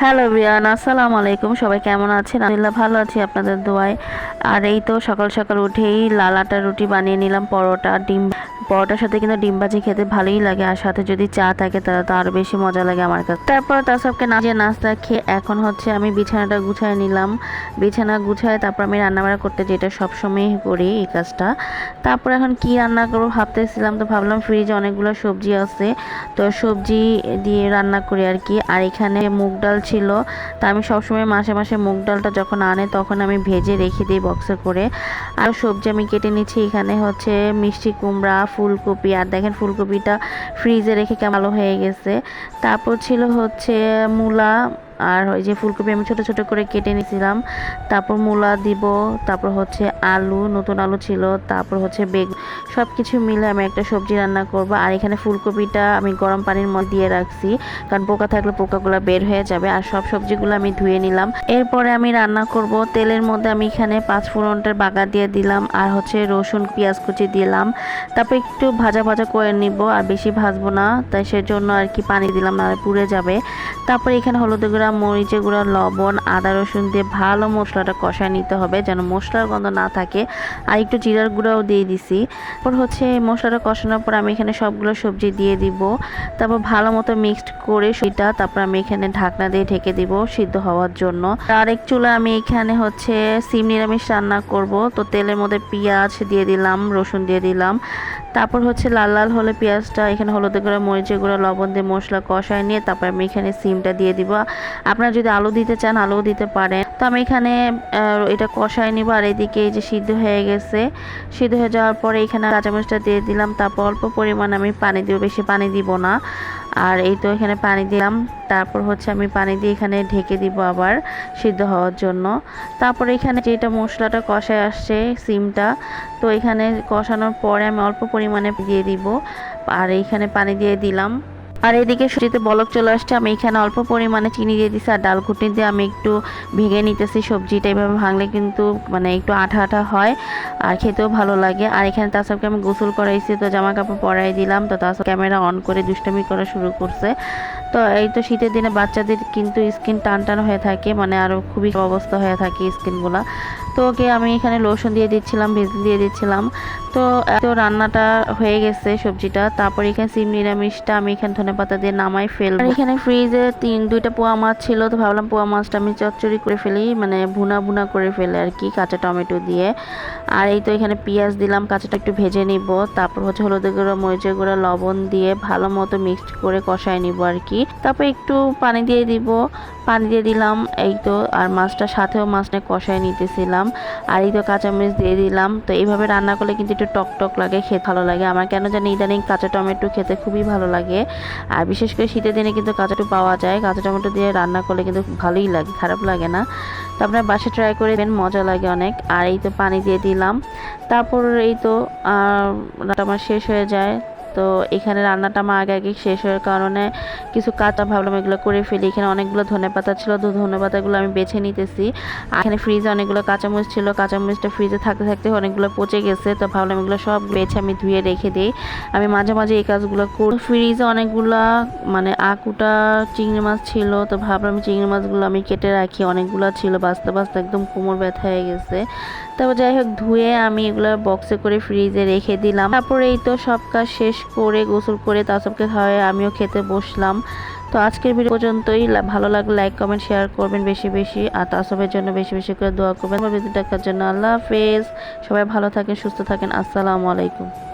Hello everyone, আসসালামু আলাইকুম। সবাই কেমন আছেন? আলহামদুলিল্লাহ ভালো আছি আপনাদের দোয়ায়। আর এই তো সকাল সকাল উঠেই লাল আটার রুটি বানিয়ে নিলাম, পরোটা ডিম। পরোটার সাথে কিন্তু ডিম ভাজি খেতে ভালোই লাগে, আর সাথে যদি চা থাকে তাহলে তো আরও বেশি মজা লাগে আমার কাছে। তারপর তাসবকে নাস্তা খেয়ে এখন হচ্ছে আমি বিছানাটা গুছায় নিলাম। বিছানা গুছায় তারপর আমি রান্নাবাড়া করতে, যেটা সবসময়ই করি এই কাজটা। তারপর এখন কি রান্না করবো ভাবতেছিলাম, তো ভাবলাম ফ্রিজে অনেকগুলো সবজি আছে, তো সবজি দিয়ে রান্না করি আর কি। আর এখানে মুগ ডাল ছিল, তা আমি সবসময় মাসে মাসে মুগ ডালটা যখন আনে তখন আমি ভেজে রেখে দিই বক্সে করে। আর সবজি আমি কেটে নিচ্ছি, এখানে হচ্ছে মিষ্টি কুমড়া, ফুলকপি। আর দেখেন ফুলকপিটা ফ্রিজে রেখে কেমন ভালো হয়ে গেছে। তারপর ছিল হচ্ছে মূলা, আর ওই যে ফুলকপি আমি ছোট ছোট করে কেটে নিয়েছিলাম। তারপর মূলা দিব, তারপর হচ্ছে আলু, নতুন আলু ছিল, তারপর হচ্ছে বেগুন। সব কিছু মিলে আমি একটা সবজি রান্না করব। আর এখানে ফুলকপিটা আমি গরম পানির মধ্যে দিয়ে রাখছি, কারণ পোকা থাকলে পোকাগুলো বের হয়ে যাবে। আর সব সবজিগুলো আমি ধুয়ে নিলাম। এরপরে আমি রান্না করব। তেলের মধ্যে আমি এখানে 5 ফোড়নটার বাগার দিয়ে দিলাম, আর হচ্ছে রসুন পেঁয়াজ কুচি দিলাম। তারপর একটু ভাজা ভাজা করে নিব, আর বেশি ভাজবো না, তাই সেজন্য আর কি পানি দিলাম, না পুড়ে যাবে। তারপর এখানে হলুদ গুঁড়া, মরিচের গুঁড়া, লবণ, আদা রসুন দিয়ে ভালো মশলাটা কষায় নিতে হবে, যেন মশলার গন্ধ না থাকে। আর একটু জিরার গুঁড়াও দিয়ে দিছি। তারপর হচ্ছে মশলাটা কষানোর পর আমি এখানে সবগুলো সবজি দিয়ে দিব। তারপর ভালো মতো মিক্সড করে সেটা, তারপর আমি এখানে ঢাকনা দিয়ে ঢেকে দিব সিদ্ধ হওয়ার জন্য। আর এক চুলা আমি এখানে হচ্ছে সিম নিরামিষ রান্না করব, তো তেলের মধ্যে পেঁয়াজ দিয়ে দিলাম, রসুন দিয়ে দিলাম। তারপর হচ্ছে লাল লাল হলে পেঁয়াজটা, এখানে হলুদ গুঁড়া, মরিচের গুঁড়া, লবণ দিয়ে মশলা কষায় নিয়ে তারপর আমি এখানে সিমটা দিয়ে দিব। আপনারা যদি আলু দিতে চান আলুও দিতে পারেন। তো আমি এখানে এটা কষায় নিব। আর এদিকে এই যে সিদ্ধ হয়ে গেছে, সিদ্ধ হয়ে যাওয়ার পরে এখানে কাঁচামরিচটা দিয়ে দিলাম। তারপর অল্প পরিমাণ আমি পানি দিব, বেশি পানি দিব না। আর এই তো এখানে পানি দিলাম। তারপর হচ্ছে আমি পানি দিয়ে এখানে ঢেকে দিব আবার সিদ্ধ হওয়ার জন্য। তারপর এখানে যেটা মশলাটা কষায় আসছে সিমটা, তো এখানে কষানোর পরে আমি অল্প পরিমাণে দিয়ে দিব, আর এইখানে পানি দিয়ে দিলাম। আর এদিকে সুজিতে বলক চলে আসছে, আমি এখানে অল্প পরিমাণে চিনি দিয়ে দিছি, আর ডাল ঘুটনি দিয়ে আমি একটু ভেঙে নিতেছি সবজিটা। এইভাবে ভাঙলে কিন্তু মানে একটু আঠা আঠা হয়, আর খেতেও ভালো লাগে। আর এখানে তাসবকে আমি গোসল করাইছি, তো জামা কাপড় পরাই দিলাম। তো তাসব ক্যামেরা অন করে দুষ্টামি করা শুরু করছে। তো এই তো শীতের দিনে বাচ্চাদের কিন্তু স্কিন টান টান হয়ে থাকে, মানে আরও খুবই অবস্থা হয়ে থাকে স্কিনগুলা। তো ওকে আমি এখানে লোশন দিয়ে দিচ্ছিলাম, ভেজলিন দিয়ে দিচ্ছিলাম। তো রান্নাটা হয়ে গেছে সবজিটা। তারপর এখানে সিম নিরামিষটা আমি এখানে ধনেপাতা দিয়ে নামাই ফেলবো। আর এখানে ফ্রিজে 2টা পোয়া মাছ ছিল, তো ভাবলাম পোয়া মাছটা আমি চচ্চড়ি করে ফেলি, মানে ভুনা ভুনা করে ফেলে আর কি, কাঁচা টমেটো দিয়ে। আর এই তো এখানে পেঁয়াজ দিলাম, কাঁচাটা একটু ভেজে নিব। তারপর হচ্ছে হলুদের গুঁড়ো, মরিচের গুঁড়ো, লবণ দিয়ে ভালো মতো মিক্সড করে কষায় নিব আর কি। তারপর একটু পানি দিয়ে দিব, পানি দিয়ে দিলাম এই তো। আর মাছটার সাথেও মাছটা কষায় নিতেছিলাম। আর এই তো কাঁচামরিচ দিয়ে দিলাম। তো এইভাবে রান্না করলে কিন্তু একটু টক টক লাগে, খেতে ভালো লাগে। আমার কেন জানি ইদানিং কাঁচা টমেটো খেতে খুবই ভালো লাগে। আর বিশেষ করে শীতের দিনে কিন্তু কাঁচা টমেটো পাওয়া যায়, কাঁচা টমেটো দিয়ে রান্না করলে কিন্তু ভালোই লাগে, খারাপ লাগে না। তো আপনার বাসায় ট্রাই করে দেবেন, মজা লাগে অনেক। আর এই তো পানি দিয়ে দিলাম। তারপর এই তো রান্নাটা আমার শেষ হয়ে যায়। তো এখানে রান্নাটা আমার আগে আগে শেষ হওয়ার কারণে কিছু কাঁচা ভাবলাম এগুলো করে ফেলি। এখানে অনেকগুলো ধনেপাতা ছিল, তো ধনেপাতাগুলো আমি বেছে নিতেছি। আর এখানে ফ্রিজে অনেকগুলো কাঁচামরিচ ছিল, কাঁচামরিচটা ফ্রিজে থাকতে থাকতে অনেকগুলো পচে গেছে, তো ভাবলাম এগুলো সব বেছে আমি ধুয়ে রেখে দিই। আমি মাঝে মাঝে এই কাজগুলো করি। ফ্রিজে অনেকগুলা মানে আকুটা চিংড়ি মাছ ছিল, তো ভাবলাম চিংড়ি মাছগুলো আমি কেটে রাখি। অনেকগুলো ছিল, বাঁচতে বাঁচতে একদম কোমর ব্যথা হয়ে গেছে। তারপর যাই হোক ধুয়ে আমি এগুলো বক্সে করে ফ্রিজে রেখে দিলাম। তারপরে এই তো সব কাজ শেষ করে গোসল করে তাসবকে খাওয়াই আমিও খেতে বসলাম। তো আজকের ভিডিও পর্যন্তই। ভালো লাগলে লাইক কমেন্ট শেয়ার করবেন বেশি বেশি, আর তাসবের জন্য বেশি বেশি করে দোয়া করবেন। ভিডিও দেখার জন্য আল্লাহ হাফেজ। সবাই ভালো থাকেন, সুস্থ থাকেন। আসসালামু আলাইকুম।